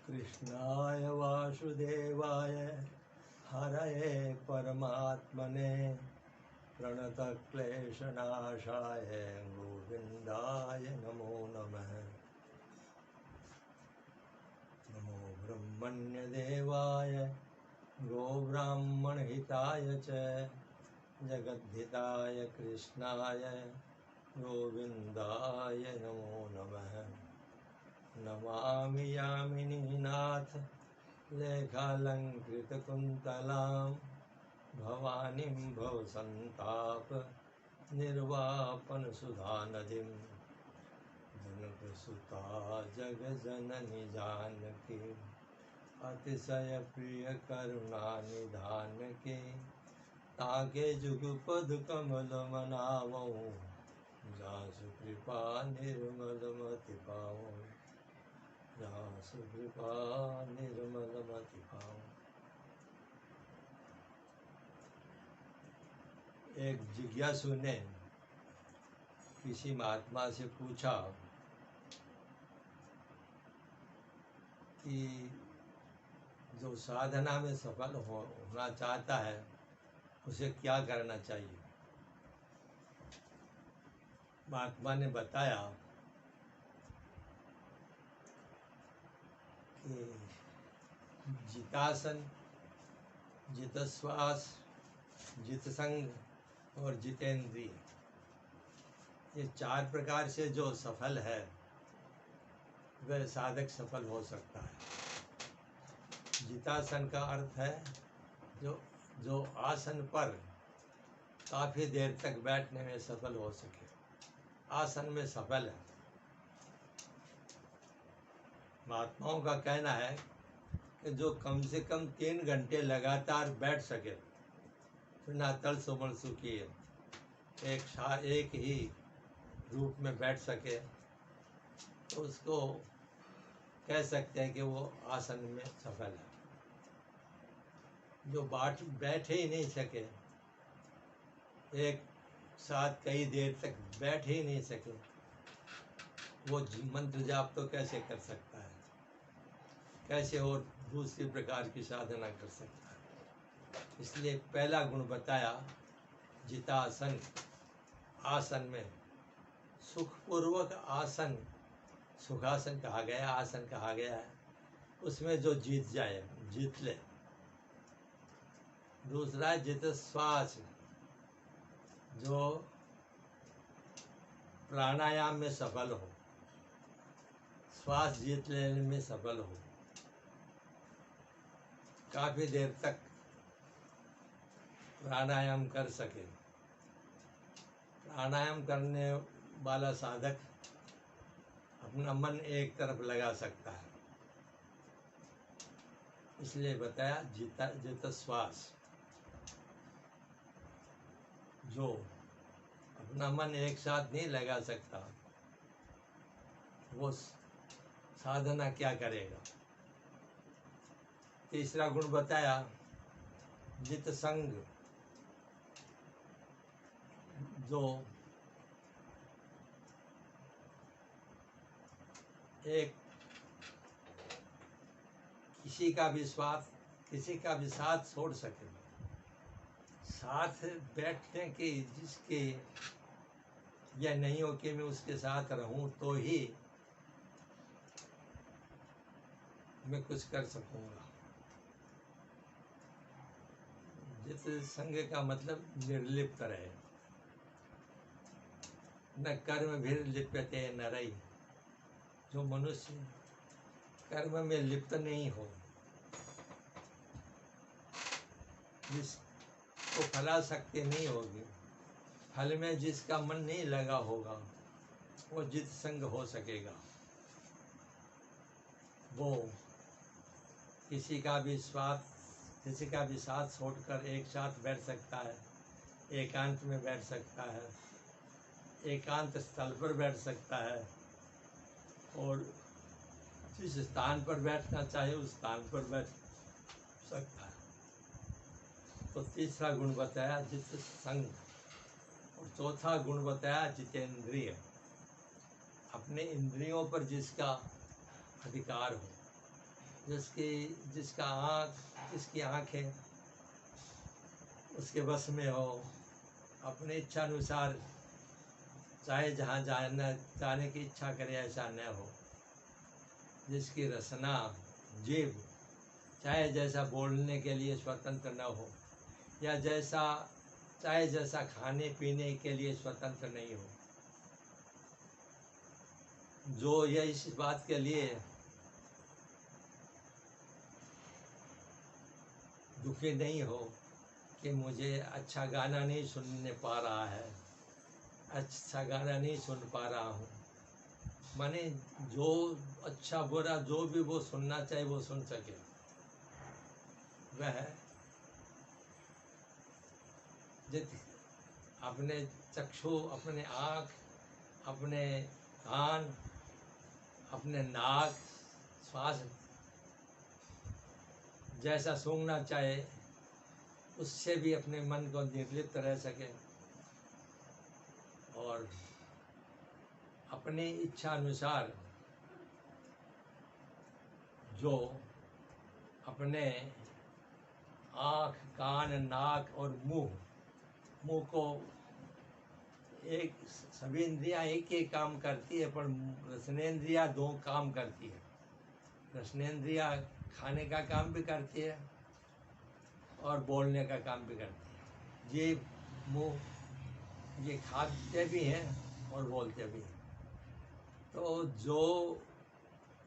कृष्णाय वासुदेवाय हरये परमात्मने प्रणतक्लेशनाशाय गोविन्दाय नमो नमः। नमो ब्रह्मण्यदेवाय गोब्राह्मणहिताय च जगद्धिताय कृष्णाय गोविन्दाय नमो नमः। नमामि यामिनीनाथ लेखालङ्कृतकुन्तलां भवानीं भवसन्ताप निर्वापनसुधानदीं जनकसुता जगजननी जानकी अतिशय प्रिय करुणानिधानके ताके जुगपद कमल मनावऊँ जासु कृपा निर्मलमति पावऊँ जासु कृपा निर्मलमति पावऊँ। एक जिज्ञासु ने किसी महात्मा से पूछा कि जो साधना में सफल होना चाहता है उसे क्या करना चाहिए। महात्मा ने बताया कि जितासन, जितश्वास, जितसंग और जितेंद्रिय, ये चार प्रकार से जो सफल है वह साधक सफल हो सकता है। जितासन का अर्थ है जो आसन पर काफ़ी देर तक बैठने में सफल हो सके, आसन में सफल है। महात्माओं का कहना है कि जो कम से कम 3 घंटे लगातार बैठ सके बिना तल सुमल सुखिए एक ही रूप में बैठ सके तो उसको कह सकते हैं कि वो आसन में सफल है। जो बैठे ही नहीं सके, एक साथ कई देर तक बैठ ही नहीं सके, वो मंत्र जाप तो कैसे कर सकता है, कैसे और दूसरी प्रकार की साधना कर सकता है। इसलिए पहला गुण बताया जितासन, आसन में सुखपूर्वक आसन, सुखासन कहा गया, आसन कहा गया है, उसमें जो जीत जाए, जीत ले। दूसरा जित श्वास, जो प्राणायाम में सफल हो, श्वास जीत लेने में सफल हो, काफी देर तक प्राणायाम कर सके। प्राणायाम करने वाला साधक अपना मन एक तरफ लगा सकता है, इसलिए बताया जित श्वास। जो अपना मन एक साथ नहीं लगा सकता वो साधना क्या करेगा। तीसरा गुण बताया जित संग, जो एक किसी का भी साथ छोड़ सके, साथ बैठने के जिसके यह नहीं हो कि मैं उसके साथ रहूं तो ही मैं कुछ कर सकूंगा। जित संग का मतलब निर्लिप्त रहे, न कर्म भी लिप्यते नरई, जो मनुष्य कर्म में लिप्त नहीं हो, जिसको फलाशक्ति नहीं होगी, फल में जिसका मन नहीं लगा होगा, वो जित संग हो सकेगा। वो किसी का भी साथ छोड़कर एक साथ बैठ सकता है, एकांत में बैठ सकता है, एकांत स्थल पर बैठ सकता है, और जिस स्थान पर बैठना चाहे उस स्थान पर बैठ सकता है। तो तीसरा गुण बताया जित संग, और चौथा गुण बताया जितेंद्रिय, अपने इंद्रियों पर जिसका अधिकार हो, जिसका जिसकी आँखें उसके बस में हो, अपने इच्छा अनुसार चाहे जहाँ जाने की इच्छा करे ऐसा न हो, जिसकी रसना जीभ चाहे जैसा बोलने के लिए स्वतंत्र न हो, या चाहे जैसा खाने पीने के लिए स्वतंत्र नहीं हो, जो ये इस बात के लिए दुखी नहीं हो कि मुझे अच्छा गाना नहीं सुनने पा रहा है, अच्छा गाना नहीं सुन पा रहा हूँ, माने जो अच्छा बुरा जो भी वो सुनना चाहिए वो सुन सके, वह अपने चक्षु, अपने आँख, अपने कान, अपने नाक, श्वास जैसा सूंघना चाहे उससे भी अपने मन को निर्लिप्त रह सके और अपनी इच्छा अनुसार जो अपने आँख, कान, नाक और मुंह को एक सभी इंद्रियां एक ही काम करती है, पर रसनेन्द्रियां दो काम करती है। रसनेन्द्रियां खाने का काम भी करती है और बोलने का काम भी करती है। ये मुंह ये खाते भी हैं और बोलते भी हैं। तो जो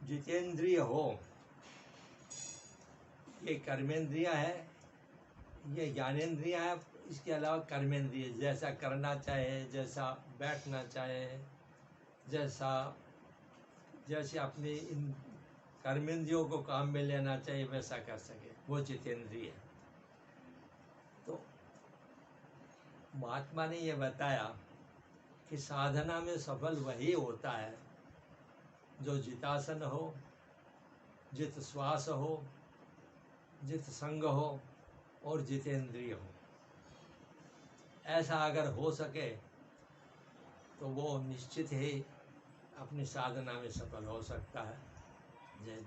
जितेंद्रिय हो, ये कर्मेंद्रिया है, ये ज्ञानेंद्रिया है, इसके अलावा कर्मेंद्रिय जैसा करना चाहे, जैसा बैठना चाहे, जैसे अपने इन कर्मेंद्रियों को काम में लेना चाहिए वैसा कर सके, वो जितेंद्रिय है। तो महात्मा ने ये बताया कि साधना में सफल वही होता है जो जितासन हो, जित श्वास हो, जित संग हो और जितेंद्रिय हो। ऐसा अगर हो सके तो वो निश्चित ही अपनी साधना में सफल हो सकता है। जय